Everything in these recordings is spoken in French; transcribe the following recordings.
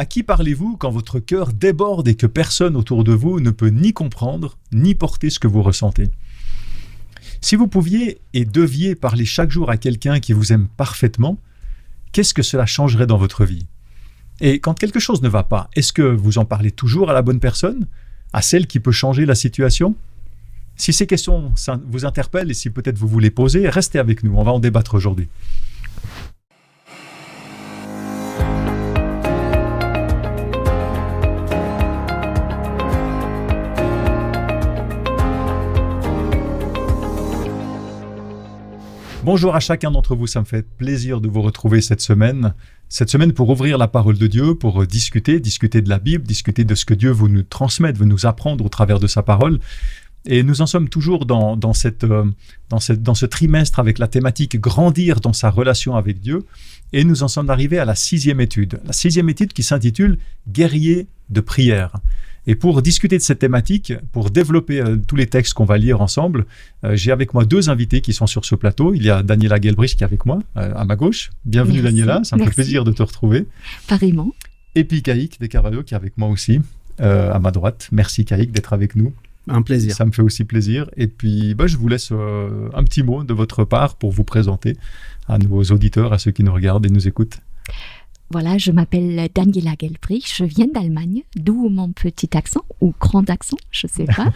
À qui parlez-vous quand votre cœur déborde et que personne autour de vous ne peut ni comprendre, ni porter ce que vous ressentez? Si vous pouviez et deviez parler chaque jour à quelqu'un qui vous aime parfaitement, qu'est-ce que cela changerait dans votre vie? Et quand quelque chose ne va pas, est-ce que vous en parlez toujours à la bonne personne? À celle qui peut changer la situation? Si ces questions vous interpellent et si peut-être vous voulez poser, restez avec nous, on va en débattre aujourd'hui. Bonjour à chacun d'entre vous, ça me fait plaisir de vous retrouver cette semaine pour ouvrir la parole de Dieu, pour discuter de la Bible, discuter de ce que Dieu veut nous transmettre, veut nous apprendre au travers de sa parole. Et nous en sommes toujours dans ce trimestre avec la thématique « Grandir dans sa relation avec Dieu ». Et nous en sommes arrivés à la 6e étude. La 6e étude qui s'intitule « Guerrier de prière ». Et pour discuter de cette thématique, pour développer tous les textes qu'on va lire ensemble, j'ai avec moi 2 invités qui sont sur ce plateau. Il y a Daniela Gelbrich qui est avec moi, à ma gauche. Bienvenue. Merci. Daniela, ça me fait plaisir de te retrouver. Pareillement. Et puis Caïk de Carvalho qui est avec moi aussi, à ma droite. Merci Caïk d'être avec nous. Un plaisir. Ça me fait aussi plaisir. Et puis je vous laisse un petit mot de votre part pour vous présenter à nos auditeurs, à ceux qui nous regardent et nous écoutent. Voilà, je m'appelle Daniela Gelbrich, je viens d'Allemagne, d'où mon petit accent, ou grand accent, je ne sais pas.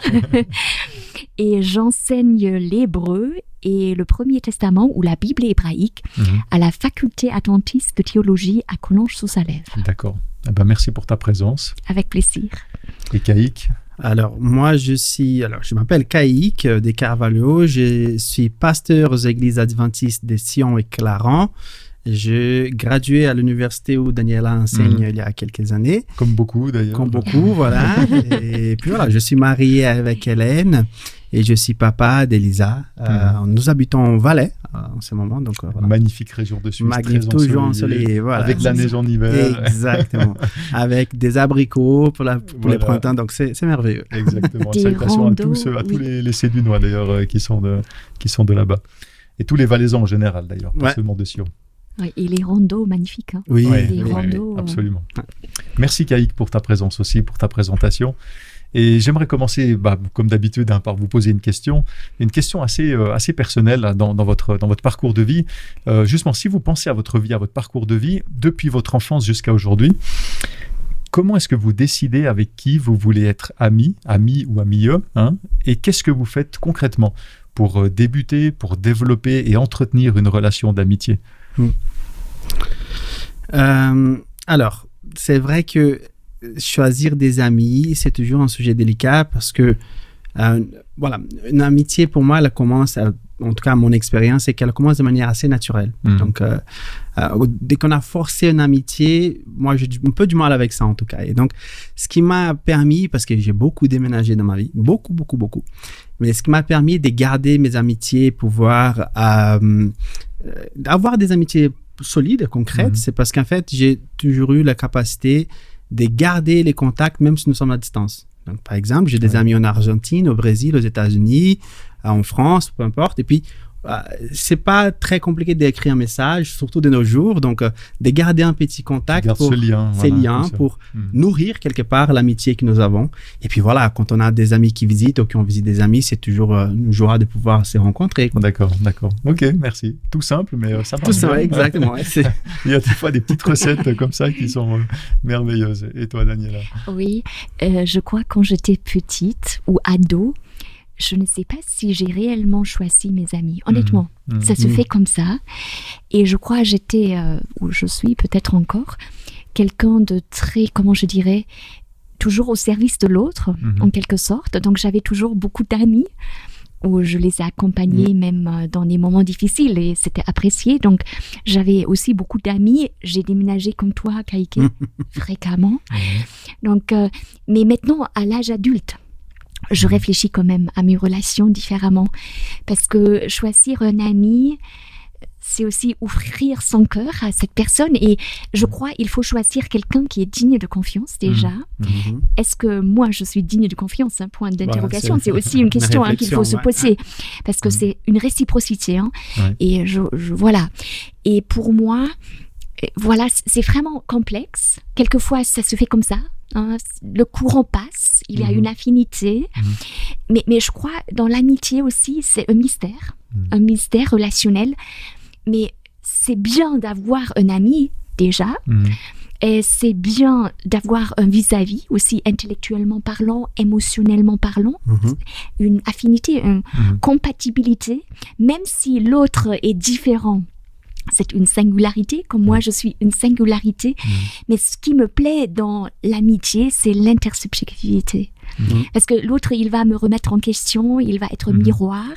Et j'enseigne l'hébreu et le Premier Testament, ou la Bible hébraïque, à la faculté adventiste de théologie à Collonges-sous-Salève. D'accord. Eh ben, merci pour ta présence. Avec plaisir. Et Caïk? Alors, moi, je m'appelle Caïk de Carvalho, je suis pasteur aux églises adventistes de Sion et Clarens. J'ai gradué à l'université où Daniela enseigne il y a quelques années. Comme beaucoup d'ailleurs. Comme beaucoup, voilà. Et puis voilà, je suis marié avec Hélène et je suis papa d'Elisa. Nous habitons en Valais en ce moment. Donc, voilà. Magnifique région de Suisse. Magnifique, toujours ensoleillé. Voilà. Avec la neige en hiver. Exactement. Avec des abricots pour les printemps. Donc c'est merveilleux. Exactement. Salutations à tous les Sédunois d'ailleurs qui sont de là-bas. Et tous les Valaisans en général d'ailleurs, pas seulement de Sion. Ouais, et les randos magnifiques. Hein. Oui, randos, absolument. Merci Caïk pour ta présence aussi, pour ta présentation. Et j'aimerais commencer, comme d'habitude, par vous poser une question assez personnelle dans votre parcours de vie. Justement, si vous pensez à votre vie, à votre parcours de vie, depuis votre enfance jusqu'à aujourd'hui, comment est-ce que vous décidez avec qui vous voulez être ami ou amieux, et qu'est-ce que vous faites concrètement pour débuter, pour développer et entretenir une relation d'amitié? Alors, c'est vrai que choisir des amis, c'est toujours un sujet délicat parce que, une amitié pour moi, elle commence, en tout cas à mon expérience, c'est qu'elle commence de manière assez naturelle. Donc, dès qu'on a forcé une amitié, moi j'ai un peu du mal avec ça en tout cas. Et donc, ce qui m'a permis, parce que j'ai beaucoup déménagé dans ma vie, beaucoup, mais ce qui m'a permis de garder mes amitiés, pouvoir avoir des amitiés solides, concrètes, c'est parce qu'en fait, j'ai toujours eu la capacité de garder les contacts même si nous sommes à distance. Donc, par exemple, j'ai des amis en Argentine, au Brésil, aux États-Unis, en France, peu importe. Et puis, c'est pas très compliqué d'écrire un message, surtout de nos jours. Donc, de garder un petit contact pour ces liens pour nourrir quelque part l'amitié que nous avons. Et puis voilà, quand on a des amis qui visitent ou qui ont visité des amis, c'est toujours une joie de pouvoir se rencontrer. D'accord. Ok, merci. Tout simple, mais ça marche. Tout simple, exactement. Il y a des fois des petites recettes comme ça qui sont merveilleuses. Et toi, Daniela? Oui, je crois quand j'étais petite ou ado, je ne sais pas si j'ai réellement choisi mes amis. Honnêtement, ça se fait comme ça. Et je crois j'étais, ou je suis peut-être encore, quelqu'un de très, comment je dirais, toujours au service de l'autre, en quelque sorte. Donc j'avais toujours beaucoup d'amis où je les ai accompagnés même dans des moments difficiles et c'était apprécié. Donc j'avais aussi beaucoup d'amis. J'ai déménagé comme toi, Caïk, fréquemment. Donc, mais maintenant, à l'âge adulte, je réfléchis quand même à mes relations différemment parce que choisir un ami, c'est aussi ouvrir son cœur à cette personne et je crois qu'il faut choisir quelqu'un qui est digne de confiance déjà. Est-ce que moi je suis digne de confiance? Un point d'interrogation, c'est aussi une question qu'il faut se poser parce que c'est une réciprocité. Et voilà. Et pour moi, voilà, c'est vraiment complexe. Quelquefois, ça se fait comme ça. Hein, le courant passe, il y a une affinité. Mais je crois, dans l'amitié aussi, c'est un mystère relationnel. Mais c'est bien d'avoir un ami, déjà. Et c'est bien d'avoir un vis-à-vis aussi, intellectuellement parlant, émotionnellement parlant, une affinité, une compatibilité, même si l'autre est différent. C'est une singularité, comme moi je suis une singularité. Mais ce qui me plaît dans l'amitié, c'est l'intersubjectivité. Parce que l'autre, il va me remettre en question, il va être miroir.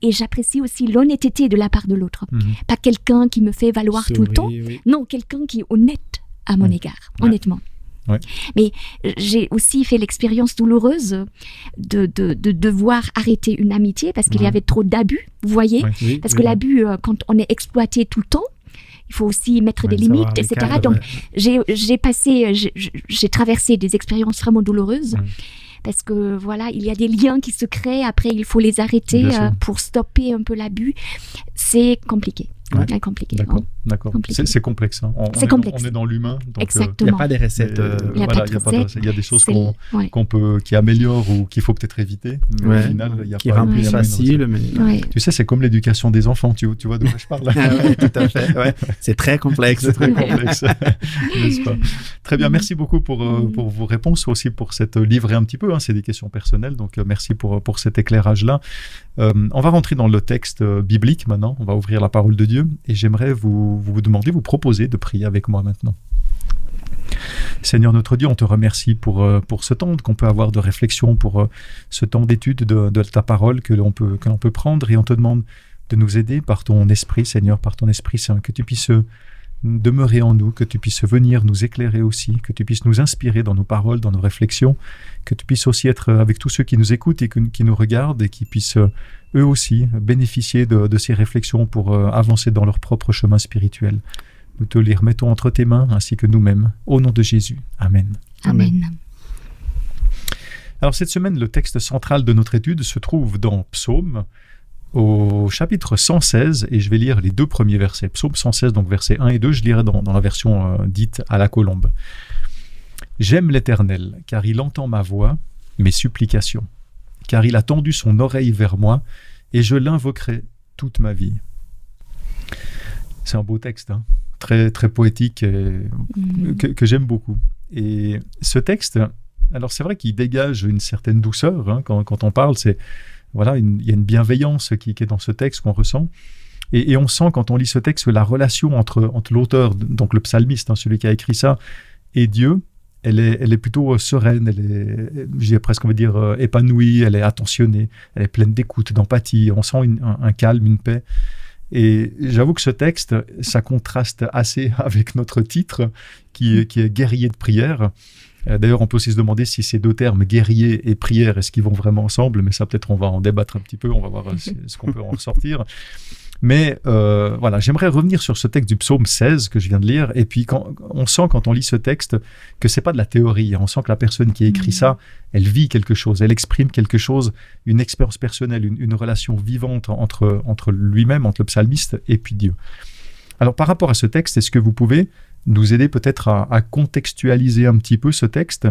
Et j'apprécie aussi l'honnêteté de la part de l'autre. Pas quelqu'un qui me fait valoir tout le temps. Non, quelqu'un qui est honnête à mon égard, honnêtement. Mais j'ai aussi fait l'expérience douloureuse de devoir arrêter une amitié parce qu'il y avait trop d'abus, vous voyez, parce que l'abus, quand on est exploité tout le temps, il faut aussi mettre des limites, etc. Cadres, donc j'ai traversé des expériences vraiment douloureuses. Parce que voilà, il y a des liens qui se créent, après il faut les arrêter pour stopper un peu l'abus. C'est compliqué. Compliqué. D'accord. C'est complexe. Hein. On est dans l'humain. Exactement. Il n'y a pas de recettes. Il y a des choses qui améliorent ou qu'il faut peut-être éviter. Mais au final, il y a qui rend plus facile. Mais... Tu sais, c'est comme l'éducation des enfants. Tu vois de quoi je parle là. Tout à fait. C'est très complexe. N'est-ce pas? Très bien. Merci beaucoup pour vos réponses, aussi pour cette livrée un petit peu. Hein. C'est des questions personnelles. Donc, merci pour cet éclairage-là. On va rentrer dans le texte biblique maintenant. On va ouvrir la parole de Dieu. Et j'aimerais vous proposer de prier avec moi maintenant. Seigneur notre Dieu, on te remercie pour ce temps qu'on peut avoir de réflexion, pour ce temps d'étude de ta parole que l'on peut prendre, et on te demande de nous aider par ton Esprit, Seigneur, par ton Esprit Saint, que tu puisses demeurer en nous, que tu puisses venir nous éclairer aussi, que tu puisses nous inspirer dans nos paroles, dans nos réflexions, que tu puisses aussi être avec tous ceux qui nous écoutent et qui nous regardent, et qui puissent eux aussi bénéficier de ces réflexions pour avancer dans leur propre chemin spirituel. Nous te les remettons entre tes mains, ainsi que nous-mêmes, au nom de Jésus. Amen. Amen. Alors cette semaine, le texte central de notre étude se trouve dans Psaume, au chapitre 116, et je vais lire les 2 premiers versets. Psaume 116, donc versets 1 et 2, je lirai dans la version dite à la colombe. « J'aime l'Éternel, car il entend ma voix, mes supplications, car il a tendu son oreille vers moi, et je l'invoquerai toute ma vie. » C'est un beau texte, hein, très, très poétique, que j'aime beaucoup. Et ce texte, alors c'est vrai qu'il dégage une certaine douceur, hein, quand on parle, voilà, il y a une bienveillance qui est dans ce texte qu'on ressent. Et on sent, quand on lit ce texte, que la relation entre l'auteur, donc le psalmiste, hein, celui qui a écrit ça, et Dieu, elle est plutôt sereine, j'ai presque envie de dire épanouie, elle est attentionnée, elle est pleine d'écoute, d'empathie. On sent un calme, une paix. Et j'avoue que ce texte, ça contraste assez avec notre titre, qui est « Guerrier de prière ». D'ailleurs, on peut aussi se demander si ces 2 termes, guerrier et prière, est-ce qu'ils vont vraiment ensemble, mais ça, peut-être, on va en débattre un petit peu, on va voir ce qu'on peut en ressortir. Mais voilà, j'aimerais revenir sur ce texte du psaume 16 que je viens de lire, et puis on sent, quand on lit ce texte, que c'est pas de la théorie. On sent que la personne qui a écrit ça, elle vit quelque chose, elle exprime quelque chose, une expérience personnelle, une relation vivante entre lui-même, entre le psalmiste et puis Dieu. Alors, par rapport à ce texte, est-ce que vous pouvez nous aider peut-être à contextualiser un petit peu ce texte?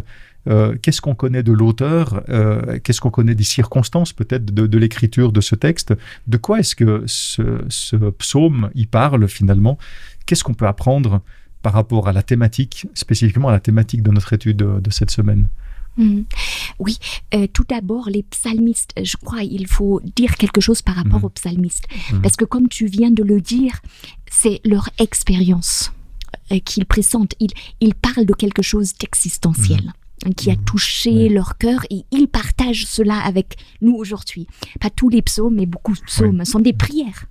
Qu'est-ce qu'on connaît de l'auteur? Qu'est-ce qu'on connaît des circonstances peut-être de l'écriture de ce texte? De quoi est-ce que ce psaume y parle finalement? Qu'est-ce qu'on peut apprendre par rapport à la thématique, spécifiquement à la thématique de notre étude de cette semaine? Oui, tout d'abord, les psalmistes, je crois il faut dire quelque chose par rapport aux psalmistes. Parce que comme tu viens de le dire, c'est leur expérience qu'ils pressentent. Ils parlent de quelque chose d'existentiel qui a touché leur cœur, et ils partagent cela avec nous aujourd'hui. Pas tous les psaumes, mais beaucoup de psaumes sont des prières.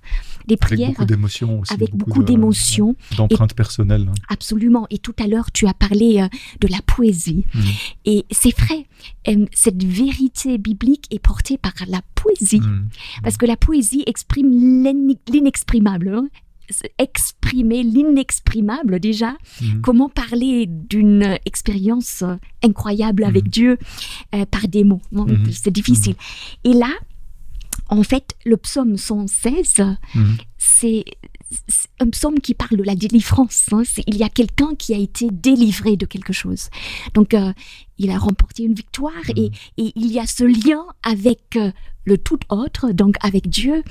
Des prières avec beaucoup d'émotions aussi. Avec beaucoup d'émotions. D'empreintes personnelles. Absolument. Et tout à l'heure, tu as parlé de la poésie. Et c'est vrai, cette vérité biblique est portée par la poésie. Parce que la poésie exprime l'inexprimable. Hein. Exprimer l'inexprimable déjà, comment parler d'une expérience incroyable avec Dieu par des mots, c'est difficile. Et là, en fait, le psaume 116, c'est un psaume qui parle de la délivrance. Hein. Il y a quelqu'un qui a été délivré de quelque chose. Donc, il a remporté une victoire et il y a ce lien avec le tout autre, donc avec Dieu,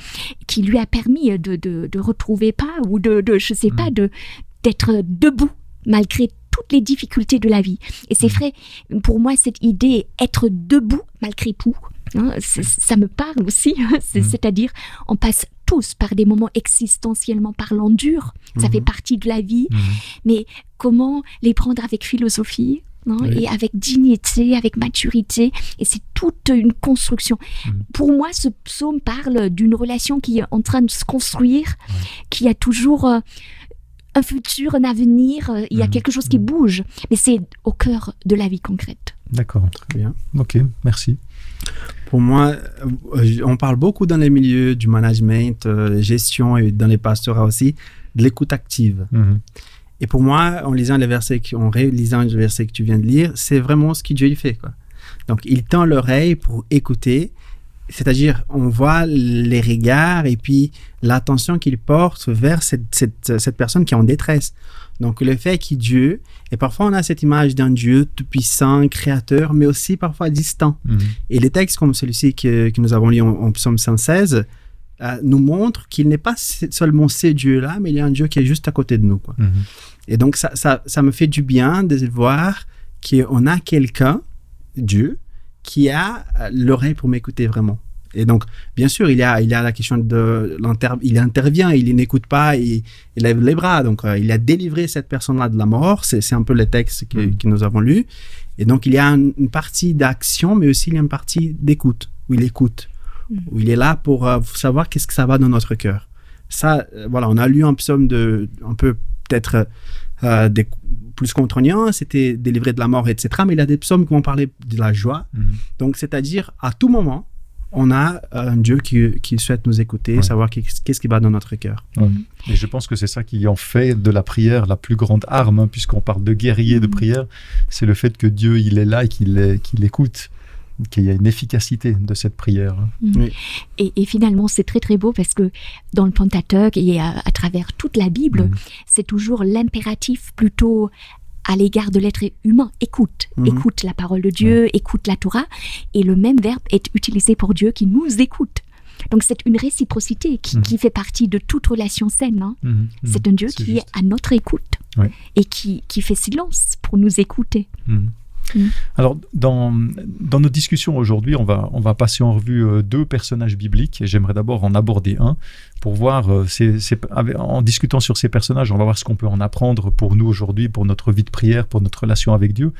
qui lui a permis de retrouver ou je sais pas, d'être debout malgré toutes les difficultés de la vie. Et c'est vrai, pour moi, cette idée, être debout malgré tout, hein, ça me parle aussi. C'est-à-dire, on passe tous par des moments existentiellement parlant durs, ça fait partie de la vie, mais comment les prendre avec philosophie, hein, et avec dignité, avec maturité, et c'est toute une construction. Pour moi, ce psaume parle d'une relation qui est en train de se construire, qui a toujours un futur, un avenir, il y a quelque chose qui bouge, mais c'est au cœur de la vie concrète. D'accord. Très bien. Ok, merci. Pour moi, on parle beaucoup dans les milieux du management, gestion et dans les pastorats aussi, de l'écoute active. Et pour moi, en réalisant les versets que tu viens de lire, c'est vraiment ce que Dieu fait, quoi. Donc, il tend l'oreille pour écouter, c'est-à-dire on voit les regards et puis l'attention qu'il porte vers cette personne qui est en détresse. Donc, le fait qu'il est Dieu, et parfois on a cette image d'un Dieu tout-puissant, créateur, mais aussi parfois distant. Et les textes comme celui-ci que nous avons lu en Psaume 116 nous montrent qu'il n'est pas seulement ce Dieu-là, mais il y a un Dieu qui est juste à côté de nous, quoi. Et donc, ça me fait du bien de voir qu'on a quelqu'un, Dieu, qui a l'oreille pour m'écouter vraiment. Et donc, bien sûr, il y a la question il intervient, il n'écoute pas, il lève les bras. Donc, il a délivré cette personne-là de la mort. C'est un peu le texte que nous avons lu. Et donc, il y a une partie d'action, mais aussi il y a une partie d'écoute, où il écoute, où il est là pour savoir qu'est-ce que ça va dans notre cœur. Ça, voilà, on a lu un psaume un peu peut-être plus contraignant, c'était délivré de la mort, etc. Mais il y a des psaumes qui vont parler de la joie. Donc, c'est-à-dire, à tout moment, on a un Dieu qui souhaite nous écouter, savoir qu'est-ce qui va dans notre cœur. Et je pense que c'est ça qui en fait de la prière la plus grande arme, hein, puisqu'on parle de guerrier de prière, c'est le fait que Dieu, il est là et qu'il écoute, qu'il y a une efficacité de cette prière. Oui. Et finalement, c'est très très beau parce que dans le Pentateuque et à travers toute la Bible, c'est toujours l'impératif plutôt à l'égard de l'être humain. Écoute la parole de Dieu, écoute la Torah, et le même verbe est utilisé pour Dieu qui nous écoute. Donc c'est une réciprocité qui fait partie de toute relation saine. Hein. C'est un Dieu qui est à notre écoute et qui fait silence pour nous écouter. Alors, dans nos discussions aujourd'hui, on va passer en revue deux personnages bibliques, et j'aimerais d'abord en aborder un pour voir, en discutant sur ces personnages, on va voir ce qu'on peut en apprendre pour nous aujourd'hui, pour notre vie de prière, pour notre relation avec Dieu.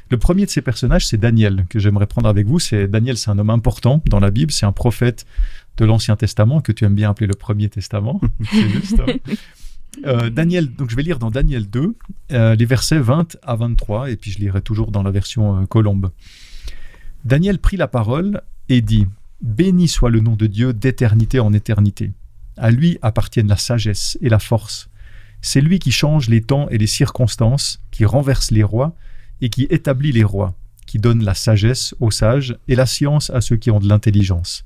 Le premier de ces personnages, c'est Daniel, que j'aimerais prendre avec vous. Daniel, c'est un homme important dans la Bible, c'est un prophète de l'Ancien Testament, que tu aimes bien appeler le Premier Testament, c'est juste, hein. Daniel, donc je vais lire dans Daniel 2, les versets 20 à 23, et puis je lirai toujours dans la version Colombe. Daniel prit la parole et dit : Béni soit le nom de Dieu d'éternité en éternité. À lui appartiennent la sagesse et la force. C'est lui qui change les temps et les circonstances, qui renverse les rois et qui établit les rois, qui donne la sagesse aux sages et la science à ceux qui ont de l'intelligence.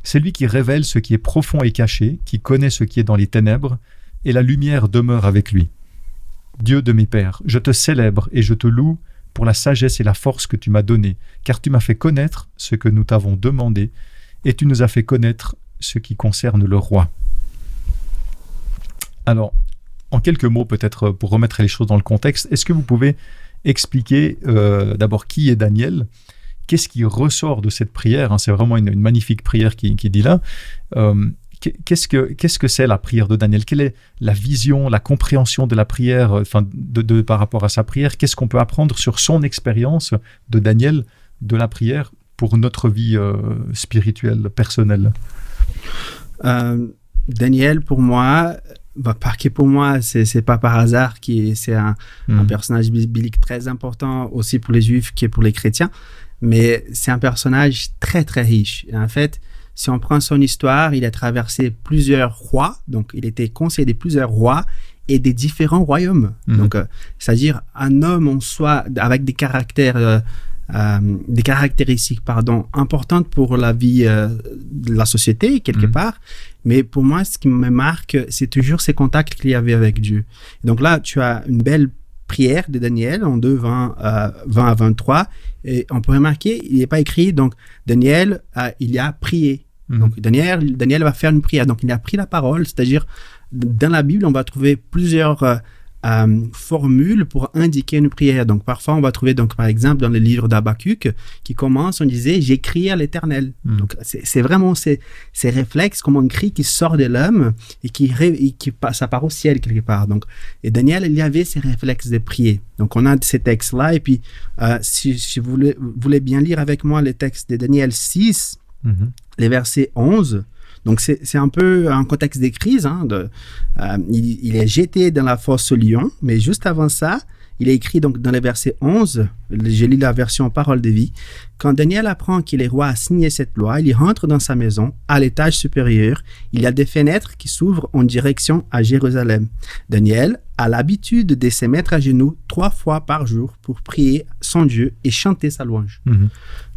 C'est lui qui révèle ce qui est profond et caché, qui connaît ce qui est dans les ténèbres, et la lumière demeure avec lui. Dieu de mes pères, je te célèbre et je te loue pour la sagesse et la force que tu m'as donnée, car tu m'as fait connaître ce que nous t'avons demandé, et tu nous as fait connaître ce qui concerne le roi. Alors, en quelques mots peut-être pour remettre les choses dans le contexte, est-ce que vous pouvez expliquer d'abord qui est Daniel ? Qu'est-ce qui ressort de cette prière ? C'est vraiment une magnifique prière qui dit là. Qu'est-ce que c'est la prière de Daniel ? Quelle est la vision, la compréhension de la prière, par rapport à sa prière ? Qu'est-ce qu'on peut apprendre sur son expérience de Daniel, de la prière, pour notre vie spirituelle, personnelle ? Daniel, pour moi, c'est pas par hasard c'est un personnage biblique très important aussi pour les Juifs que pour les chrétiens, mais c'est un personnage très très riche. Et en fait, si on prend son histoire, il a traversé plusieurs rois, donc il était conseiller de plusieurs rois et des différents royaumes. Donc, c'est-à-dire un homme en soi avec des caractères des caractéristiques importantes pour la vie de la société, quelque part. Mais pour moi, ce qui me marque, c'est toujours ces contacts qu'il y avait avec Dieu. Et donc là, tu as une belle prière de Daniel en 2, 20 à 23. Et on peut remarquer, il n'est pas écrit, donc Daniel, il a prié. Donc Daniel va faire une prière. Donc il a pris la parole, c'est-à-dire dans la Bible, on va trouver plusieurs formules pour indiquer une prière. Donc parfois, on va trouver, donc, par exemple, dans le livre d'Habakkuk, qui commence, on disait « J'écris à l'Éternel ». Donc c'est vraiment ces réflexes, comme un cri qui sort de l'homme et qui ça part au ciel quelque part. Donc, et Daniel, il y avait ces réflexes de prier. Donc on a ces textes-là. Et puis, si vous voulez bien lire avec moi les textes de Daniel 6, les versets 11. Donc, c'est un peu un contexte de crise. Il est jeté dans la fosse au lion, mais juste avant ça, il est écrit donc, dans les versets 11, je lis la version Parole de vie, « Quand Daniel apprend que le roi a signé cette loi, il rentre dans sa maison, à l'étage supérieur. Il y a des fenêtres qui s'ouvrent en direction à Jérusalem. Daniel a l'habitude de se mettre à genoux 3 fois par jour pour prier son Dieu et chanter sa louange. Vous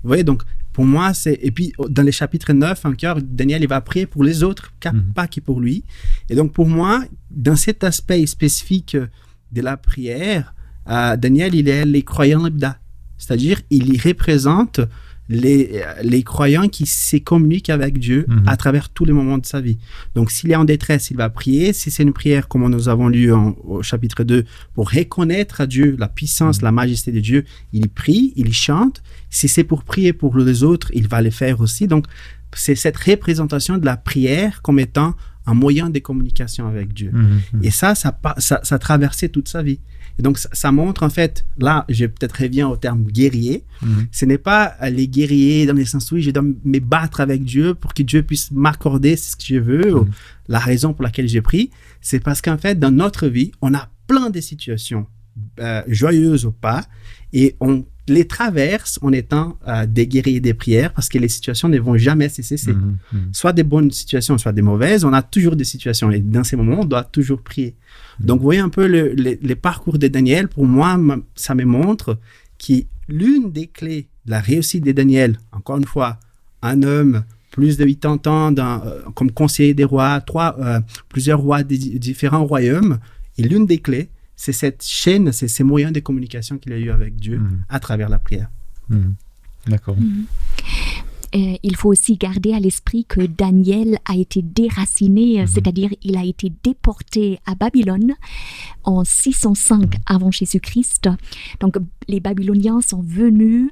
voyez, donc, pour moi, et puis dans les chapitres 9 encore, Daniel, il va prier pour les autres, pas que pour lui. Et donc pour moi, dans cet aspect spécifique de la prière, Daniel, il est les croyants lambda. C'est-à-dire, il représente les croyants qui se communiquent avec Dieu à travers tous les moments de sa vie. Donc, s'il est en détresse, il va prier. Si c'est une prière, comme nous avons lu au chapitre 2, pour reconnaître à Dieu la puissance, la majesté de Dieu, il prie, il chante. Si c'est pour prier pour les autres, il va le faire aussi. Donc, c'est cette représentation de la prière comme étant un moyen de communication avec Dieu. Et ça traversait toute sa vie. Et donc, ça montre, en fait, là, je peut-être reviens au terme guerrier. Ce n'est pas les guerriers dans le sens où je dois me battre avec Dieu pour que Dieu puisse m'accorder ce que je veux, ou la raison pour laquelle je prie. C'est parce qu'en fait, dans notre vie, on a plein de situations, joyeuses ou pas, et on les traverse en étant des guerriers des prières, parce que les situations ne vont jamais cesser. Soit des bonnes situations, soit des mauvaises. On a toujours des situations, et dans ces moments, on doit toujours prier. Donc, vous voyez un peu les parcours de Daniel. Pour moi, ça me montre que l'une des clés de la réussite de Daniel, encore une fois, un homme, plus de 80 ans comme conseiller des rois, plusieurs rois de différents royaumes, et l'une des clés, c'est cette chaîne, c'est ces moyens de communication qu'il a eu avec Dieu à travers la prière. D'accord. Il faut aussi garder à l'esprit que Daniel a été déraciné, c'est-à-dire il a été déporté à Babylone en 605 avant Jésus-Christ. Donc les Babyloniens sont venus,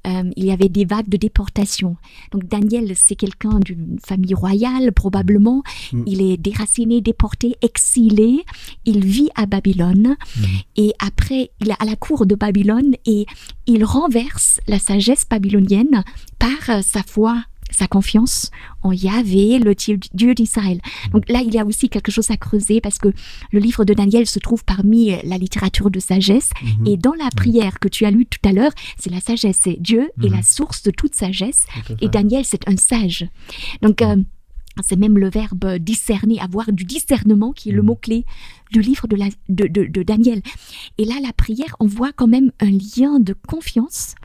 il y avait des vagues de déportation. Donc Daniel, c'est quelqu'un d'une famille royale probablement. Il est déraciné, déporté, exilé. Il vit à Babylone et après il est à la cour de Babylone et il renverse la sagesse babylonienne par sa foi, sa confiance en Yahvé, le Dieu d'Israël. Donc là, il y a aussi quelque chose à creuser parce que le livre de Daniel se trouve parmi la littérature de sagesse et dans la prière que tu as lue tout à l'heure, c'est la sagesse, c'est Dieu est la source de toute sagesse et Daniel, c'est un sage. Donc, c'est même le verbe discerner, avoir du discernement qui est le mot-clé du livre de Daniel. Et là, la prière, on voit quand même un lien de confiance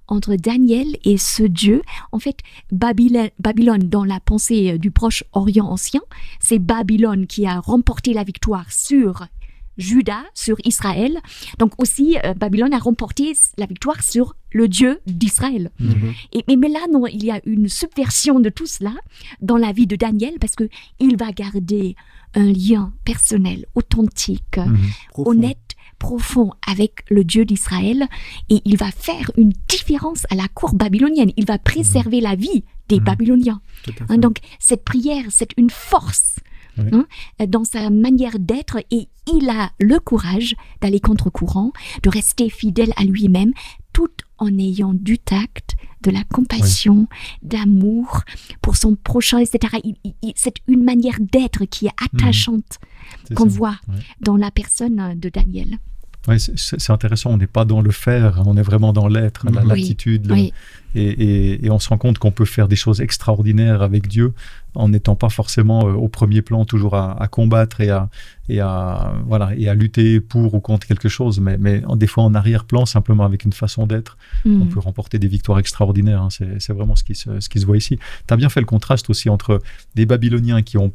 entre Daniel et ce Dieu. En fait, Babylone, dans la pensée du Proche-Orient ancien, c'est Babylone qui a remporté la victoire sur Juda, sur Israël. Donc aussi, Babylone a remporté la victoire sur le Dieu d'Israël. Mais là, non, il y a une subversion de tout cela dans la vie de Daniel parce qu'il va garder un lien personnel, authentique, honnête, profond avec le Dieu d'Israël et il va faire une différence à la cour babylonienne. Il va préserver la vie des Babyloniens. Donc cette prière, c'est une force dans sa manière d'être et il a le courage d'aller contre-courant, de rester fidèle à lui-même tout en ayant du tact, de la compassion, d'amour pour son prochain, etc. C'est une manière d'être qui est attachante qu'on voit dans la personne de Daniel. Ouais, c'est intéressant, on n'est pas dans le faire, on est vraiment dans l'être, l'attitude. Oui. Et on se rend compte qu'on peut faire des choses extraordinaires avec Dieu en n'étant pas forcément au premier plan, toujours à combattre et à lutter pour ou contre quelque chose, mais des fois en arrière-plan, simplement avec une façon d'être, on peut remporter des victoires extraordinaires. Hein. C'est vraiment ce qui se voit ici. Tu as bien fait le contraste aussi entre des Babyloniens qui ont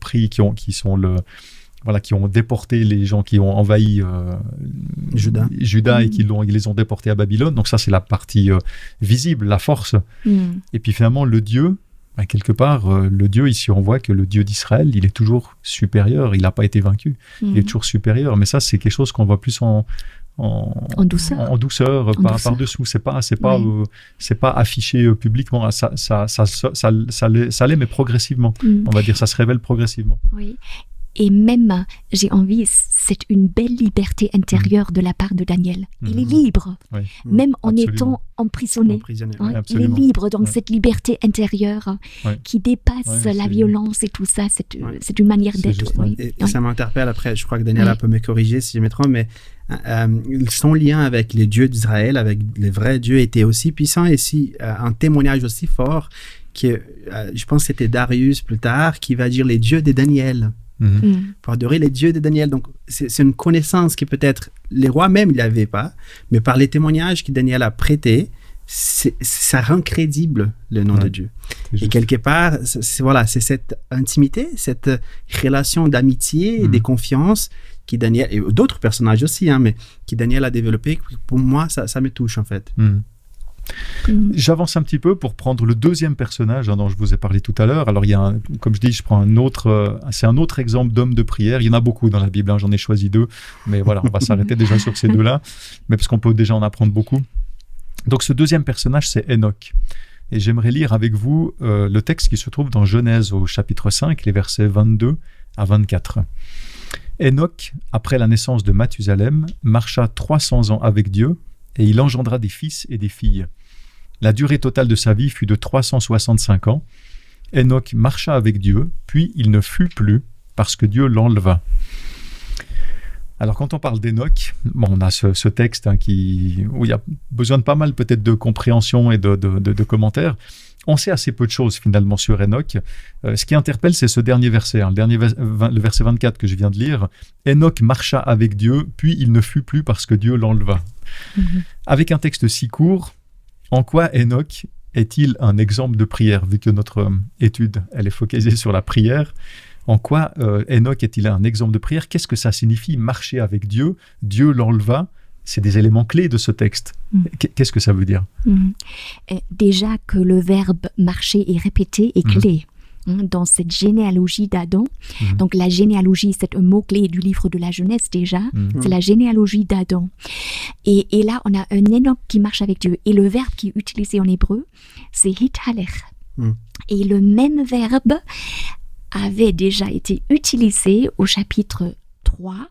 déporté les gens qui ont envahi Juda et qui les ont déportés à Babylone. Donc ça, c'est la partie visible, la force. Et puis finalement, le Dieu, quelque part, le Dieu, ici, on voit que le Dieu d'Israël, il est toujours supérieur. Il n'a pas été vaincu. Il est toujours supérieur. Mais ça, c'est quelque chose qu'on voit plus en douceur, par-dessous. C'est pas affiché publiquement. Ça l'est, mais progressivement. On va dire, ça se révèle progressivement. Oui. Et même, j'ai envie, c'est une belle liberté intérieure de la part de Daniel. Il est libre, même en étant emprisonné. Il est libre dans cette liberté intérieure qui dépasse la violence et tout ça. C'est une manière d'être. Ça m'interpelle après, je crois que Daniel peut me corriger si je me trompe, mais son lien avec les dieux d'Israël, avec les vrais dieux, était aussi puissant et un témoignage aussi fort que je pense que c'était Darius plus tard qui va dire les dieux de Daniel. Pour adorer les dieux de Daniel. Donc, c'est une connaissance qui peut-être les rois même ne l'avaient pas, mais par les témoignages que Daniel a prêtés, ça rend crédible le nom de Dieu. Et quelque part, c'est cette intimité, cette relation d'amitié et de confiance qui Daniel, et d'autres personnages aussi, mais qui Daniel a développé. Pour moi, ça me touche en fait. J'avance un petit peu pour prendre le deuxième personnage dont je vous ai parlé tout à l'heure. Alors, comme je dis, je prends c'est un autre exemple d'homme de prière. Il y en a beaucoup dans la Bible, j'en ai choisi 2. Mais voilà, on va s'arrêter déjà sur ces 2-là, mais parce qu'on peut déjà en apprendre beaucoup. Donc, ce deuxième personnage, c'est Enoch. Et j'aimerais lire avec vous le texte qui se trouve dans Genèse au chapitre 5, les versets 22 à 24. Enoch, après la naissance de Mathusalem, marcha 300 ans avec Dieu, et il engendra des fils et des filles. La durée totale de sa vie fut de 365 ans. Enoch marcha avec Dieu, puis il ne fut plus, parce que Dieu l'enleva. Alors, quand on parle d'Enoch, on a ce texte où il y a besoin de pas mal peut-être de compréhension et de commentaires. On sait assez peu de choses finalement sur Enoch. Ce qui interpelle, c'est ce dernier verset, le verset 24 que je viens de lire. Enoch marcha avec Dieu, puis il ne fut plus parce que Dieu l'enleva. Avec un texte si court, en quoi Enoch est-il un exemple de prière, vu que notre étude elle est focalisée sur la prière? En quoi Enoch est-il un exemple de prière? Qu'est-ce que ça signifie marcher avec Dieu? Dieu l'enleva. C'est des éléments clés de ce texte. Qu'est-ce que ça veut dire? Déjà que le verbe marcher est répété est clé. Dans cette généalogie d'Adam. Donc la généalogie, c'est un mot-clé du livre de la Genèse déjà. C'est la généalogie d'Adam. Et là, on a un Enoch qui marche avec Dieu. Et le verbe qui est utilisé en hébreu, c'est hithaler. Et le même verbe avait déjà été utilisé au chapitre 3,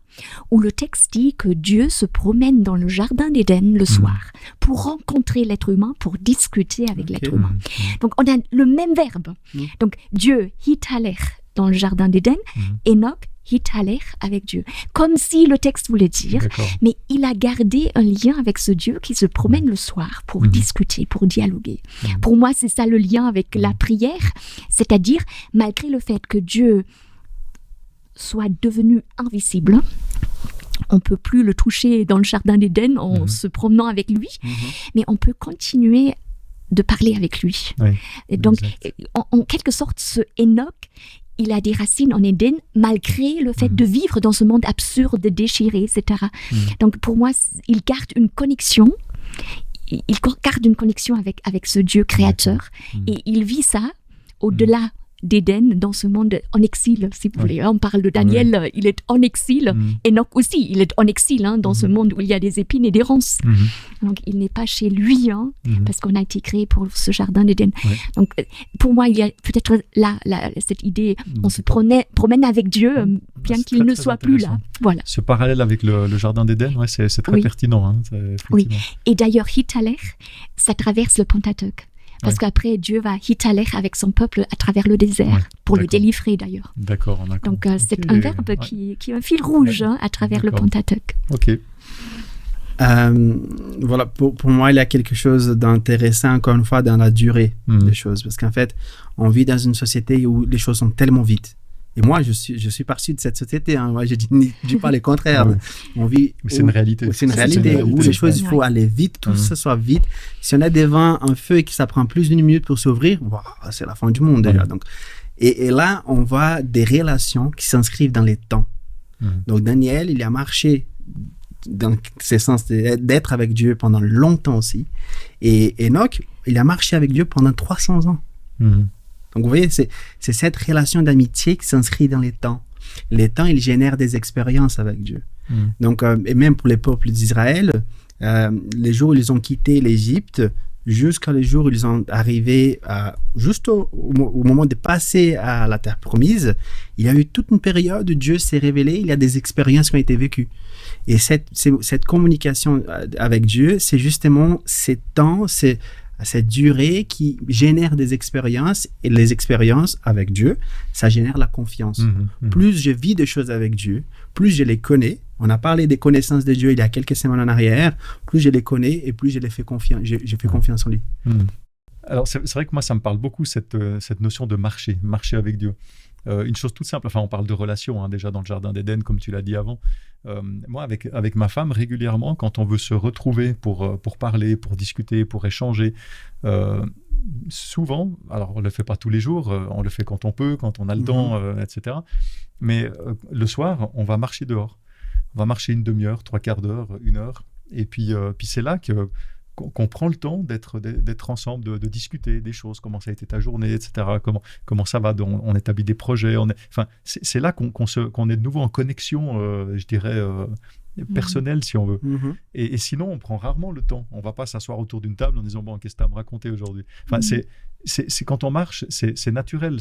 où le texte dit que Dieu se promène dans le jardin d'Éden le soir pour rencontrer l'être humain, pour discuter avec l'être humain. Donc, on a le même verbe. Donc, Dieu, hithaler, dans le jardin d'Éden, Enoch, hithaler, avec Dieu. Comme si le texte voulait dire, mais il a gardé un lien avec ce Dieu qui se promène le soir pour discuter, pour dialoguer. Pour moi, c'est ça le lien avec la prière, c'est-à-dire, malgré le fait que Dieu soit devenu invisible. On ne peut plus le toucher dans le jardin d'Éden en se promenant avec lui, mais on peut continuer de parler avec lui. Et donc, en quelque sorte, ce Enoch, il a des racines en Éden, malgré le fait de vivre dans ce monde absurde, déchiré, etc. Donc, pour moi, il garde une connexion. Il garde une connexion avec ce Dieu créateur. Et il vit ça au-delà d'Éden, dans ce monde en exil, si vous voulez. On parle de Daniel, il est en exil. Enoch aussi, il est en exil, dans ce monde où il y a des épines et des ronces. Donc, il n'est pas chez lui, parce qu'on a été créé pour ce jardin d'Éden. Donc, pour moi, il y a peut-être là cette idée, on se promène avec Dieu, bien qu'il ne soit plus là. Voilà. Ce parallèle avec le jardin d'Éden, c'est très pertinent. Oui. Et d'ailleurs, hithaler, ça traverse le Pentateuque. Parce qu'après, Dieu va hithaler avec son peuple à travers le désert, pour le délivrer d'ailleurs. D'accord. Donc, c'est un verbe qui est un fil rouge à travers le Pentateuque. Ok. Voilà, pour moi, il y a quelque chose d'intéressant, encore une fois, dans la durée des choses. Parce qu'en fait, on vit dans une société où les choses sont tellement vite. Et moi, je suis parti de cette société. Hein. Moi, je dis pas le contraire. Oui. On vit. Mais c'est une réalité. C'est une réalité où les choses, il faut aller vite, tout ça soit vite. Si on a devant un feu et que ça prend plus d'une minute pour s'ouvrir, wow, c'est la fin du monde déjà. Donc, et là, on voit des relations qui s'inscrivent dans les temps. Donc, Daniel, il a marché dans ce sens d'être avec Dieu pendant longtemps aussi. Et Enoch, il a marché avec Dieu pendant 300 ans. Donc, vous voyez, c'est cette relation d'amitié qui s'inscrit dans les temps. Les temps, ils génèrent des expériences avec Dieu. Donc, et même pour les peuples d'Israël, les jours où ils ont quitté l'Égypte, jusqu'à les jours où ils sont arrivés juste au moment de passer à la terre promise, il y a eu toute une période où Dieu s'est révélé, il y a des expériences qui ont été vécues. Et cette communication avec Dieu, c'est justement ces temps, cette durée qui génère des expériences, et les expériences avec Dieu, ça génère la confiance. Plus je vis des choses avec Dieu, plus je les connais. On a parlé des connaissances de Dieu il y a quelques semaines en arrière. Plus je les connais et plus je les fais confiance. J'ai fait confiance en lui. Alors c'est vrai que moi ça me parle beaucoup cette notion de marcher avec Dieu. Une chose toute simple, enfin on parle de relation hein, déjà dans le jardin d'Éden comme tu l'as dit avant. Moi avec ma femme régulièrement quand on veut se retrouver pour parler, pour discuter, pour échanger, souvent, alors on le fait pas tous les jours, on le fait quand on peut, quand on a le temps, etc. Mais le soir on va marcher dehors. On va marcher une demi-heure, 3/4 d'heure, 1 heure. Et puis c'est là qu'on prend le temps d'être ensemble, de discuter des choses, comment ça a été ta journée, etc. Comment ça va, on établit des projets. Enfin, c'est là qu'on est de nouveau en connexion, je dirais, personnelle, si on veut. Et sinon, on prend rarement le temps. On ne va pas s'asseoir autour d'une table en disant « Bon, qu'est-ce que tu as à me raconter aujourd'hui ?» Enfin, c'est quand on marche, c'est naturel.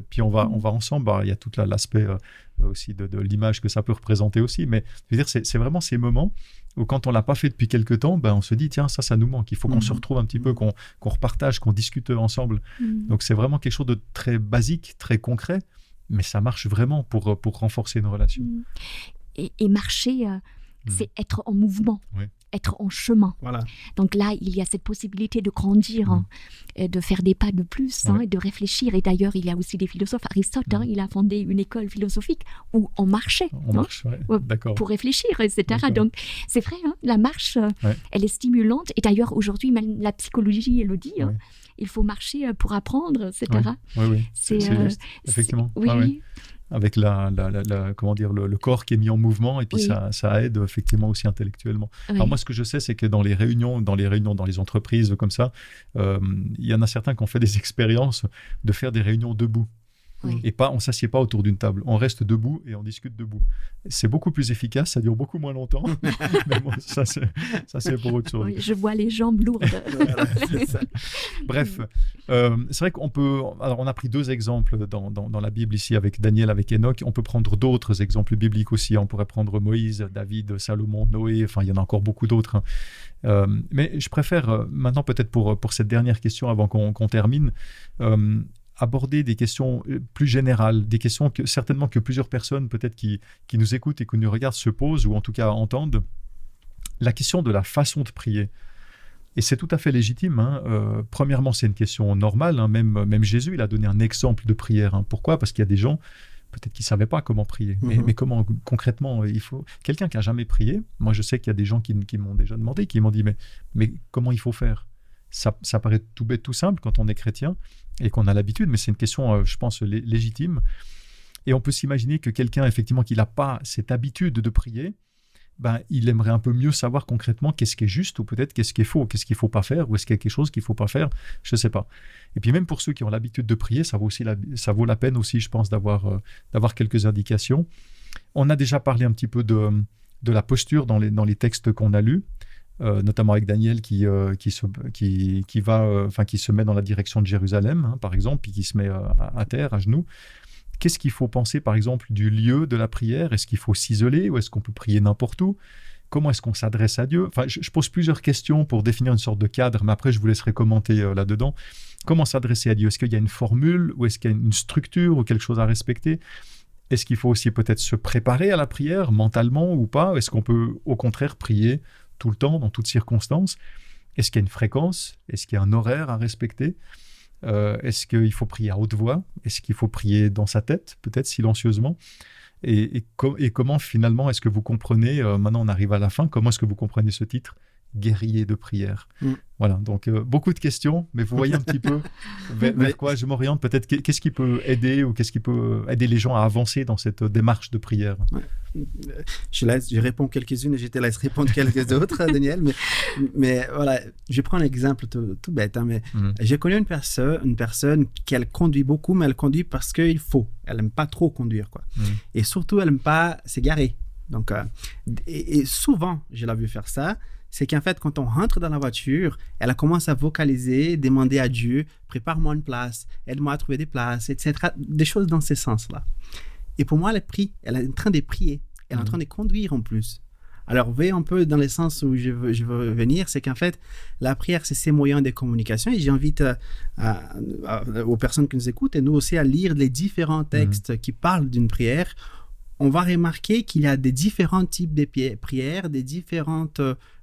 Puis on va ensemble. Il y a tout l'aspect aussi de l'image que ça peut représenter aussi. Mais je veux dire, c'est vraiment ces moments où quand on ne l'a pas fait depuis quelques temps, on se dit, tiens, ça nous manque. Il faut qu'on se retrouve un petit peu, qu'on repartage, qu'on discute ensemble. Donc, c'est vraiment quelque chose de très basique, très concret, mais ça marche vraiment pour renforcer une relation. Et marcher, c'est être en mouvement. Être en chemin. Voilà. Donc là, il y a cette possibilité de grandir, de faire des pas de plus, et de réfléchir. Et d'ailleurs, il y a aussi des philosophes. Aristote, il a fondé une école philosophique où on marchait. D'accord. Pour réfléchir, etc. Donc, c'est vrai, la marche, elle est stimulante. Et d'ailleurs, aujourd'hui, même la psychologie, elle le dit, il faut marcher pour apprendre, etc. Oui. C'est juste, effectivement. Oui. Avec comment dire, le corps qui est mis en mouvement et puis ça aide effectivement aussi intellectuellement. Alors moi ce que je sais c'est que dans les réunions dans les entreprises comme ça, il y en a certains qui ont fait des expériences de faire des réunions debout. Et on ne s'assied pas autour d'une table, on reste debout et on discute debout. C'est beaucoup plus efficace, ça dure beaucoup moins longtemps, mais bon, ça c'est pour autre chose. Je vois les jambes lourdes. Bref, c'est vrai on a pris 2 exemples dans la Bible ici avec Daniel, avec Enoch, on peut prendre d'autres exemples bibliques aussi, on pourrait prendre Moïse, David, Salomon, Noé, enfin il y en a encore beaucoup d'autres. Mais je préfère maintenant peut-être pour cette dernière question avant qu'on termine, aborder des questions plus générales, des questions certainement que plusieurs personnes peut-être qui nous écoutent et qui nous regardent se posent ou en tout cas entendent. La question de la façon de prier. Et c'est tout à fait légitime. Premièrement, c'est une question normale. Même Jésus, il a donné un exemple de prière. Pourquoi ? Parce qu'il y a des gens, peut-être qui ne savaient pas comment prier. Mais comment concrètement, il faut... Quelqu'un qui n'a jamais prié, moi je sais qu'il y a des gens qui m'ont déjà demandé, qui m'ont dit mais comment il faut faire ? Ça paraît tout bête, tout simple quand on est chrétien et qu'on a l'habitude, mais c'est une question, je pense, légitime. Et on peut s'imaginer que quelqu'un, effectivement, qui n'a pas cette habitude de prier, il aimerait un peu mieux savoir concrètement qu'est-ce qui est juste ou peut-être qu'est-ce qui est faux, qu'est-ce qu'il ne faut pas faire ou est-ce qu'il y a quelque chose qu'il ne faut pas faire, je ne sais pas. Et puis même pour ceux qui ont l'habitude de prier, ça vaut la peine aussi, je pense, d'avoir quelques indications. On a déjà parlé un petit peu de la posture dans les textes qu'on a lus. Notamment avec Daniel qui se met dans la direction de Jérusalem, par exemple, puis qui se met à terre, à genoux. Qu'est-ce qu'il faut penser, par exemple, du lieu de la prière ? Est-ce qu'il faut s'isoler ou est-ce qu'on peut prier n'importe où ? Comment est-ce qu'on s'adresse à Dieu ? Enfin, je pose plusieurs questions pour définir une sorte de cadre, mais après, je vous laisserai commenter là-dedans. Comment s'adresser à Dieu ? Est-ce qu'il y a une formule ou est-ce qu'il y a une structure ou quelque chose à respecter ? Est-ce qu'il faut aussi peut-être se préparer à la prière mentalement ou pas ? Est-ce qu'on peut au contraire prier tout le temps, dans toutes circonstances? Est-ce qu'il y a une fréquence? Est-ce qu'il y a un horaire à respecter? Est-ce qu'il faut prier à haute voix? Est-ce qu'il faut prier dans sa tête, peut-être silencieusement? Et comment finalement est-ce que vous comprenez, maintenant on arrive à la fin, comment est-ce que vous comprenez ce titre? Guerrier de prière. Voilà, donc beaucoup de questions, mais vous voyez un petit peu vers quoi je m'oriente. Peut-être qu'est-ce qui peut aider ou qu'est-ce qui peut aider les gens à avancer dans cette démarche de prière? Je réponds quelques-unes et je te laisse répondre quelques autres, Daniel. Mais voilà, je prends un exemple tout bête. Mais j'ai connu une personne qui elle conduit beaucoup, mais elle conduit parce qu'il faut. Elle n'aime pas trop conduire, quoi. Et surtout, elle n'aime pas s'égarer. Donc, et souvent, je l'ai vu faire ça. C'est qu'en fait, quand on rentre dans la voiture, elle commence à vocaliser, demander à Dieu, prépare-moi une place, aide-moi à trouver des places, etc. Des choses dans ce sens-là. Et pour moi, elle est en train de prier. Elle est en train de conduire en plus. Alors, vous voyez un peu dans le sens où je veux venir, c'est qu'en fait, la prière, c'est ces moyens de communication. Et j'invite aux personnes qui nous écoutent et nous aussi à lire les différents textes qui parlent d'une prière. On va remarquer qu'il y a des différents types de prières, des différents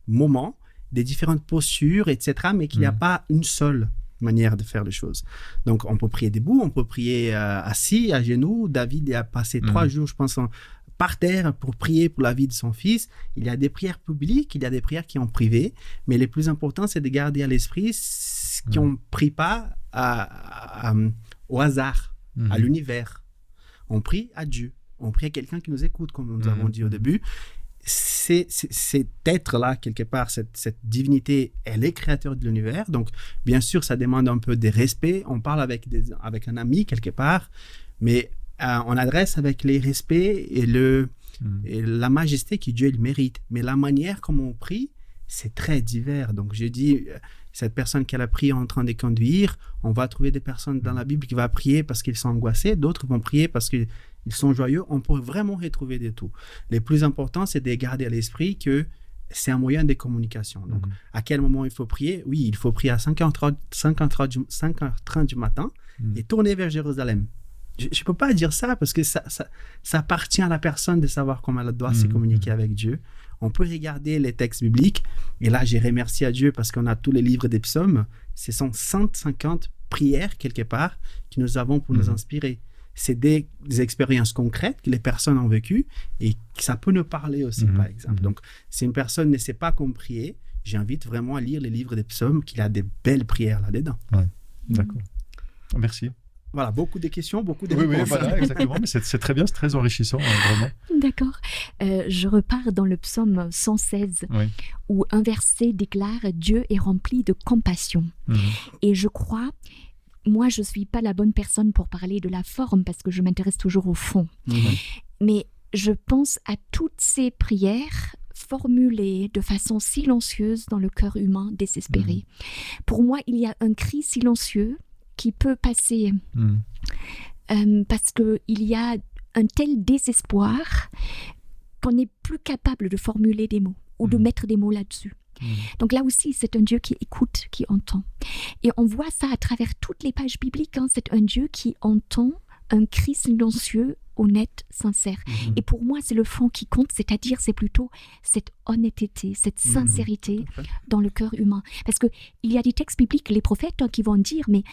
moments, des différentes postures, etc., mais qu'il n'y a pas une seule manière de faire les choses. Donc, on peut prier debout, on peut prier assis, à genoux. David a passé 3 jours, je pense, par terre pour prier pour la vie de son fils. Il y a des prières publiques, il y a des prières qui sont privées, mais le plus important, c'est de garder à l'esprit ce qu'on ne prie pas au hasard, à l'univers. On prie à Dieu. On prie à quelqu'un qui nous écoute, comme nous avons dit au début. Cet être-là, quelque part, cette divinité, elle est créateur de l'univers. Donc, bien sûr, ça demande un peu de respect. On parle avec un ami, quelque part, mais on adresse avec les respects et la majesté que Dieu il mérite. Mais la manière comme on prie, c'est très divers. Donc, je dis, cette personne qui a prié en train de conduire, on va trouver des personnes dans la Bible qui vont prier parce qu'ils sont angoissés, d'autres vont prier parce qu'ils sont joyeux. On peut vraiment retrouver de tout. Le plus important, c'est de garder à l'esprit que c'est un moyen de communication. Donc, à quel moment il faut prier? Oui, il faut prier à 5h30 du matin et tourner vers Jérusalem. Je ne peux pas dire ça parce que ça appartient à la personne de savoir comment elle doit se communiquer avec Dieu. On peut regarder les textes bibliques. Et là, j'ai remercié à Dieu parce qu'on a tous les livres des psaumes. Ce sont 150 prières, quelque part, que nous avons pour nous inspirer. C'est des expériences concrètes que les personnes ont vécues et que ça peut nous parler aussi, par exemple. Donc, si une personne ne sait pas comment prier, j'invite vraiment à lire les livres des psaumes, qu'il y a des belles prières là-dedans. Ouais. D'accord. Merci. Voilà, beaucoup de questions, beaucoup de réponses. Oui, voilà, exactement. Mais c'est très bien, c'est très enrichissant, vraiment. D'accord. Je repars dans le psaume 116, où un verset déclare « Dieu est rempli de compassion ». Et je crois, moi, je ne suis pas la bonne personne pour parler de la forme, parce que je m'intéresse toujours au fond. Mais je pense à toutes ces prières formulées de façon silencieuse dans le cœur humain désespéré. Pour moi, il y a un cri silencieux qui peut passer parce qu'il y a un tel désespoir qu'on n'est plus capable de formuler des mots ou de mettre des mots là-dessus. Donc là aussi, c'est un Dieu qui écoute, qui entend. Et on voit ça à travers toutes les pages bibliques. C'est un Dieu qui entend un cri silencieux, honnête, sincère. Et pour moi, c'est le fond qui compte, c'est-à-dire c'est plutôt cette honnêteté, cette sincérité dans le cœur humain. Parce qu'il y a des textes bibliques, les prophètes qui vont dire, mais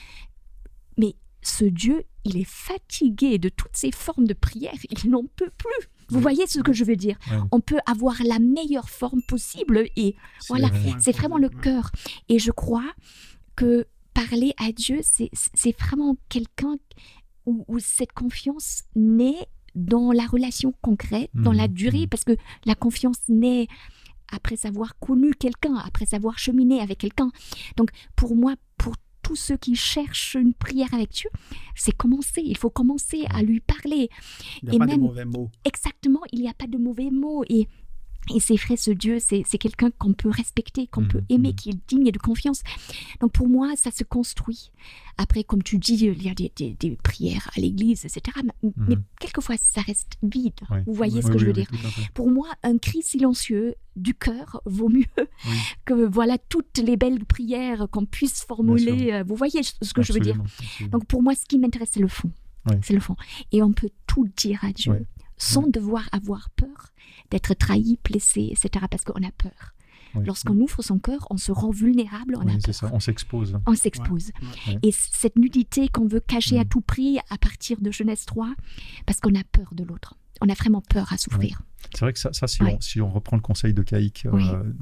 ce Dieu, il est fatigué de toutes ces formes de prière, il n'en peut plus. Vous voyez ce que je veux dire? On peut avoir la meilleure forme possible et voilà, c'est vraiment le cœur. Et je crois que parler à Dieu, c'est vraiment quelqu'un où cette confiance naît dans la relation concrète, dans la durée, parce que la confiance naît après avoir connu quelqu'un, après avoir cheminé avec quelqu'un. Donc pour moi, pour tous ceux qui cherchent une prière avec Dieu, c'est commencer. Il faut commencer à lui parler. Il n'y a pas de mauvais mots. Exactement, il n'y a pas de mauvais mots. Et c'est vrai, ce Dieu, c'est quelqu'un qu'on peut respecter, qu'on peut aimer, qui est digne de confiance. Donc pour moi, ça se construit. Après, comme tu dis, il y a des prières à l'église, etc. Mais quelquefois, ça reste vide. Vous voyez ce que je veux dire? Pour moi, un cri silencieux du cœur vaut mieux que voilà toutes les belles prières qu'on puisse formuler. Vous voyez ce que je veux dire? Donc pour moi, ce qui m'intéresse, c'est le fond. C'est le fond. Et on peut tout dire à Dieu. Sans devoir avoir peur d'être trahi, blessé, etc. Parce qu'on a peur. Oui. Lorsqu'on ouvre son cœur, on se rend vulnérable, on a peur. C'est ça, on s'expose. On s'expose. Ouais. Et cette nudité qu'on veut cacher à tout prix à partir de Genèse 3, parce qu'on a peur de l'autre. On a vraiment peur à souffrir. C'est vrai que ça si on reprend le conseil de Caïque,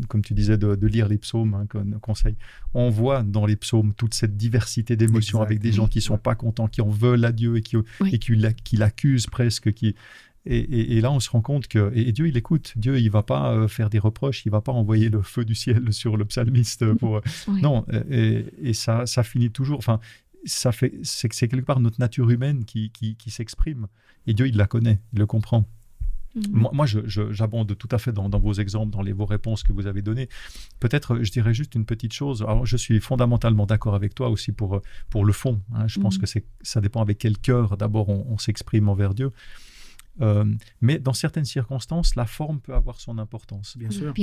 comme tu disais, de lire les psaumes, comme conseil, on voit dans les psaumes toute cette diversité d'émotions avec des gens qui ne sont pas contents, qui en veulent à Dieu et qui l'accusent presque. Et là, on se rend compte que et Dieu, il écoute. Dieu, il ne va pas faire des reproches, il ne va pas envoyer le feu du ciel sur le psalmiste. Non, et ça finit toujours... Enfin, c'est quelque part notre nature humaine qui s'exprime. Et Dieu, il la connaît, il le comprend. Moi, j'abonde tout à fait dans vos exemples, dans vos réponses que vous avez données. Peut-être, je dirais juste une petite chose. Alors, je suis fondamentalement d'accord avec toi aussi pour le fond. Hein. Je pense que ça dépend avec quel cœur, d'abord, on s'exprime envers Dieu. Mais dans certaines circonstances, la forme peut avoir son importance. Bien sûr.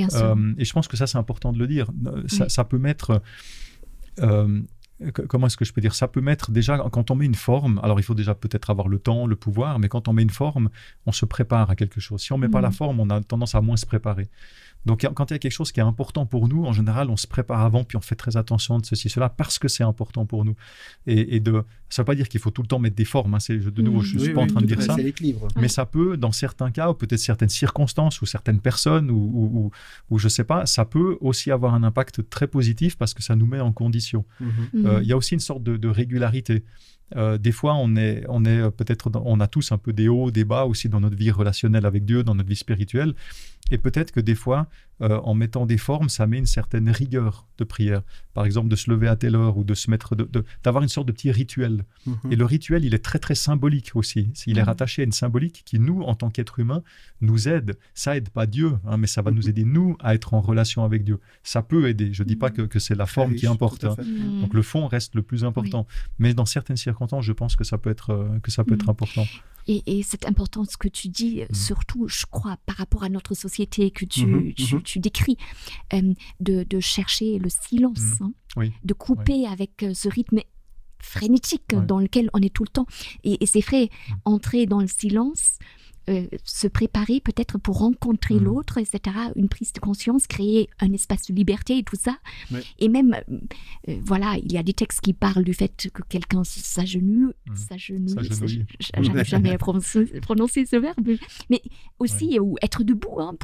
Et je pense que ça, c'est important de le dire. Ça peut mettre... comment est-ce que je peux dire? Ça peut mettre déjà, quand on met une forme, alors il faut déjà peut-être avoir le temps, le pouvoir, mais quand on met une forme, on se prépare à quelque chose. Si on ne met pas la forme, on a tendance à moins se préparer. Donc quand il y a quelque chose qui est important pour nous, en général, on se prépare avant, puis on fait très attention de ceci, cela, parce que c'est important pour nous. Ça ne veut pas dire qu'il faut tout le temps mettre des formes. Hein. De nouveau, je ne suis pas en train de dire ça. C'est l'équilibre. Mais ça peut, dans certains cas, ou peut-être certaines circonstances, ou certaines personnes, ou je ne sais pas, ça peut aussi avoir un impact très positif parce que ça nous met en condition. Il y a aussi une sorte de régularité. Des fois, on a tous un peu des hauts, des bas aussi dans notre vie relationnelle avec Dieu, dans notre vie spirituelle. Et peut-être que des fois, en mettant des formes, ça met une certaine rigueur de prière. Par exemple, de se lever à telle heure ou de se mettre, d'avoir une sorte de petit rituel. Et le rituel, il est très, très symbolique aussi. Il est rattaché à une symbolique qui, nous, en tant qu'êtres humains, nous aide. Ça aide pas Dieu, hein, mais ça va nous aider, nous, à être en relation avec Dieu. Ça peut aider. Je dis pas que c'est la forme qui importe. Hein. Donc, le fond reste le plus important. Mais dans certaines circonstances, je pense que ça peut être important. Et c'est important ce que tu dis, surtout, je crois, par rapport à notre société que tu décris, de chercher le silence, de couper avec ce rythme frénétique dans lequel on est tout le temps. Et c'est vrai, entrer dans le silence, se préparer peut-être pour rencontrer l'autre, etc., une prise de conscience, créer un espace de liberté et tout ça. Et même, il y a des textes qui parlent du fait que quelqu'un s'agenouille. J'arrive jamais à prononcer ce verbe. Mais aussi, ou être debout, hein,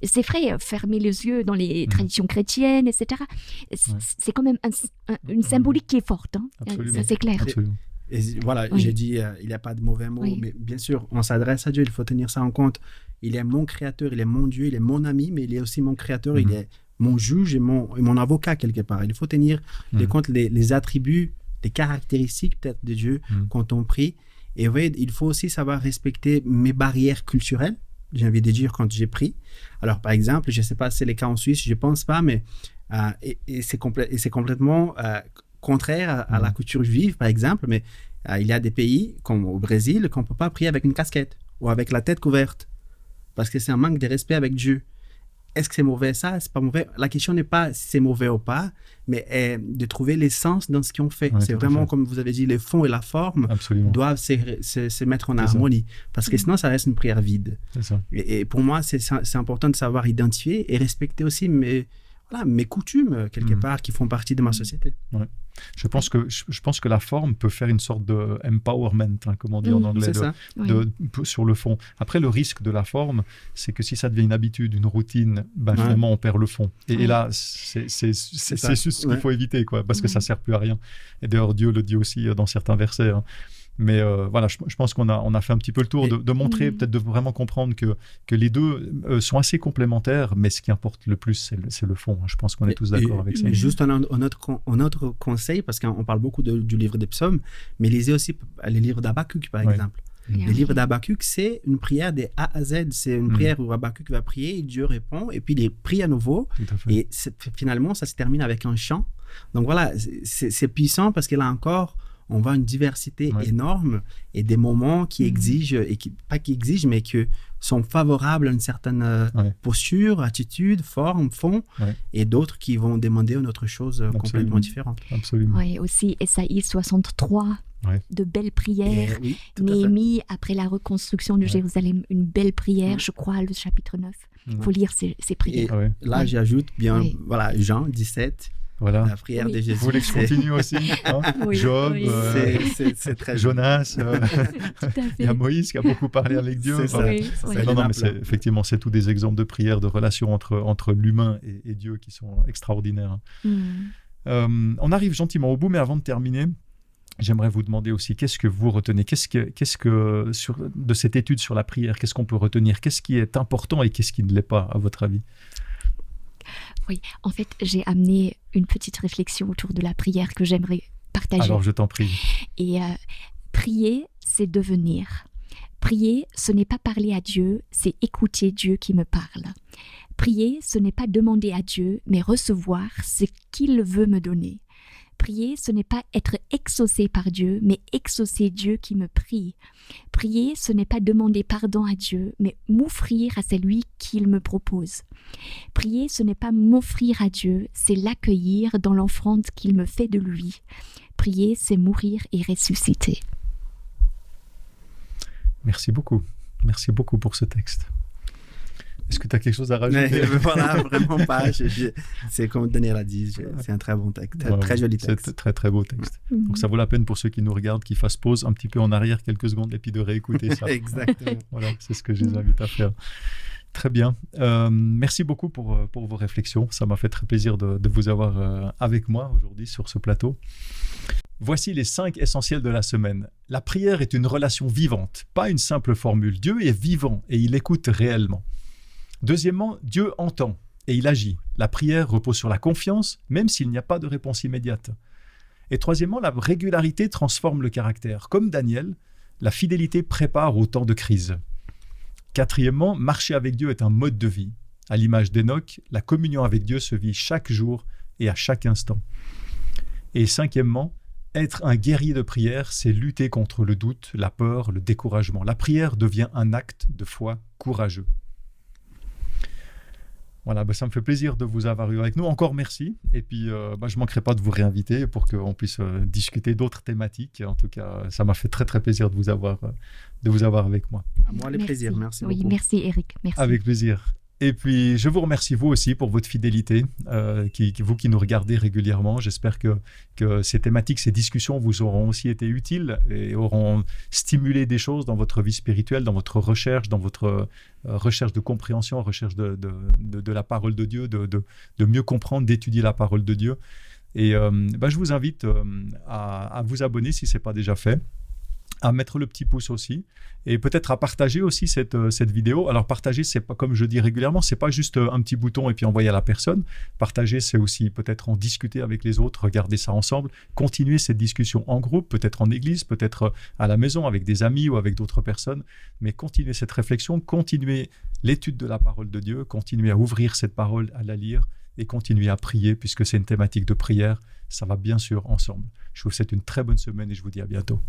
c'est vrai, fermer les yeux dans les traditions chrétiennes, etc. C'est quand même une symbolique qui est forte. Hein. Ça, c'est clair. Absolument. Et voilà, j'ai dit, il n'y a pas de mauvais mots, mais bien sûr, on s'adresse à Dieu, il faut tenir ça en compte. Il est mon créateur, il est mon Dieu, il est mon ami, mais il est aussi mon créateur, il est mon juge et mon avocat quelque part. Il faut tenir compte les attributs, les caractéristiques peut-être de Dieu quand on prie. Et vous voyez, il faut aussi savoir respecter mes barrières culturelles, j'ai envie de dire, quand j'ai prie. Alors, par exemple, je ne sais pas si c'est le cas en Suisse, je ne pense pas, mais c'est complètement... contraire à la culture juive, par exemple, mais il y a des pays, comme au Brésil, qu'on ne peut pas prier avec une casquette ou avec la tête couverte, parce que c'est un manque de respect avec Dieu. Est-ce que c'est mauvais ça? C'est pas mauvais. La question n'est pas si c'est mauvais ou pas, mais de trouver l'essence dans ce qu'on fait. C'est vraiment, comme vous avez dit, le fond et la forme doivent se mettre en harmonie, parce que sinon, ça reste une prière vide. Et pour moi, c'est important de savoir identifier et respecter aussi mes coutumes, quelque part, qui font partie de ma société. Je pense que la forme peut faire une sorte de empowerment, hein, comme on dit en anglais, sur le fond. Après, le risque de la forme, c'est que si ça devient une habitude, une routine, finalement, on perd le fond. Et là, c'est juste ce qu'il faut éviter, quoi, parce que ça ne sert plus à rien. Et d'ailleurs, Dieu le dit aussi dans certains versets. Hein. Mais je pense qu'on a fait un petit peu le tour de montrer, peut-être de vraiment comprendre que les deux sont assez complémentaires, mais ce qui importe le plus, c'est le fond. Je pense qu'on est tous d'accord avec ça. Juste un autre conseil, parce qu'on parle beaucoup du livre des psaumes, mais lisez aussi les livres d'Habakkuk, par exemple. Le livre d'Habakkuk, c'est une prière des A à Z. C'est une prière où Habakkuk va prier, et Dieu répond, et puis il prie à nouveau. Et finalement, ça se termine avec un chant. Donc voilà, c'est puissant parce que là encore, on voit une diversité énorme et des moments qui exigent, pas qui exigent, mais qui sont favorables à une certaine posture, attitude, forme, fond, et d'autres qui vont demander une autre chose complètement différente. Absolument. Oui, aussi Ésaïe 63, de belles prières. Néhémie, après la reconstruction de Jérusalem, une belle prière, je crois, le chapitre 9. Il faut lire ces prières. Et là, j'ajoute bien, voilà, Jean 17. Voilà. La prière de Jésus. Vous voulez que je continue aussi, hein? Job, c'est très Jonas, il y a Moïse qui a beaucoup parlé avec Dieu. Non, mais effectivement, c'est tous des exemples de prières, de relations entre l'humain et Dieu qui sont extraordinaires. On arrive gentiment au bout, mais avant de terminer, j'aimerais vous demander aussi, qu'est-ce que vous retenez? De cette étude sur la prière, qu'est-ce qu'on peut retenir? Qu'est-ce qui est important et qu'est-ce qui ne l'est pas, à votre avis? Oui, en fait, j'ai amené une petite réflexion autour de la prière que j'aimerais partager. Alors, je t'en prie. Et prier, c'est devenir. Prier, ce n'est pas parler à Dieu, c'est écouter Dieu qui me parle. Prier, ce n'est pas demander à Dieu, mais recevoir ce qu'il veut me donner. Prier, ce n'est pas être exaucé par Dieu, mais exaucer Dieu qui me prie. Prier, ce n'est pas demander pardon à Dieu, mais m'offrir à celui qu'il me propose. Prier, ce n'est pas m'offrir à Dieu, c'est l'accueillir dans l'offrande qu'il me fait de lui. Prier, c'est mourir et ressusciter. Merci beaucoup. Merci beaucoup pour ce texte. Est-ce que tu as quelque chose à rajouter? Voilà, vraiment pas. C'est comme Daniel a dit, c'est un très bon texte, très joli texte. C'est un très très beau texte. Donc ça vaut la peine pour ceux qui nous regardent, qu'ils fassent pause un petit peu en arrière quelques secondes et puis de réécouter ça. Exactement. Voilà, c'est ce que je les invite à faire. Très bien. Merci beaucoup pour vos réflexions. Ça m'a fait très plaisir de vous avoir avec moi aujourd'hui sur ce plateau. Voici les 5 essentiels de la semaine. La prière est une relation vivante, pas une simple formule. Dieu est vivant et il écoute réellement. Deuxièmement, Dieu entend et il agit. La prière repose sur la confiance, même s'il n'y a pas de réponse immédiate. Et troisièmement, la régularité transforme le caractère. Comme Daniel, la fidélité prépare au temps de crise. Quatrièmement, marcher avec Dieu est un mode de vie. À l'image d'Enoch, la communion avec Dieu se vit chaque jour et à chaque instant. Et cinquièmement, être un guerrier de prière, c'est lutter contre le doute, la peur, le découragement. La prière devient un acte de foi courageux. Voilà, ça me fait plaisir de vous avoir eu avec nous. Encore merci. Et puis, je ne manquerai pas de vous réinviter pour qu'on puisse discuter d'autres thématiques. En tout cas, ça m'a fait très, très plaisir de vous avoir avec moi. À moi, le plaisir. Merci beaucoup. Oui, merci Eric. Merci. Avec plaisir. Et puis, je vous remercie vous aussi pour votre fidélité, vous qui nous regardez régulièrement. J'espère que ces thématiques, ces discussions vous auront aussi été utiles et auront stimulé des choses dans votre vie spirituelle, dans votre recherche, dans votre recherche de compréhension, recherche de la parole de Dieu, de mieux comprendre, d'étudier la parole de Dieu. Et je vous invite à vous abonner si ce n'est pas déjà fait, à mettre le petit pouce aussi et peut-être à partager aussi cette vidéo. Alors partager, c'est pas, comme je dis régulièrement, c'est pas juste un petit bouton et puis envoyer à la personne. Partager, c'est aussi peut-être en discuter avec les autres, regarder ça ensemble, continuer cette discussion en groupe, peut-être en église, peut-être à la maison avec des amis ou avec d'autres personnes, mais continuer cette réflexion, continuer l'étude de la parole de Dieu, continuer à ouvrir cette parole, à la lire et continuer à prier puisque c'est une thématique de prière. Ça va bien sûr ensemble. Je vous souhaite une très bonne semaine et je vous dis à bientôt.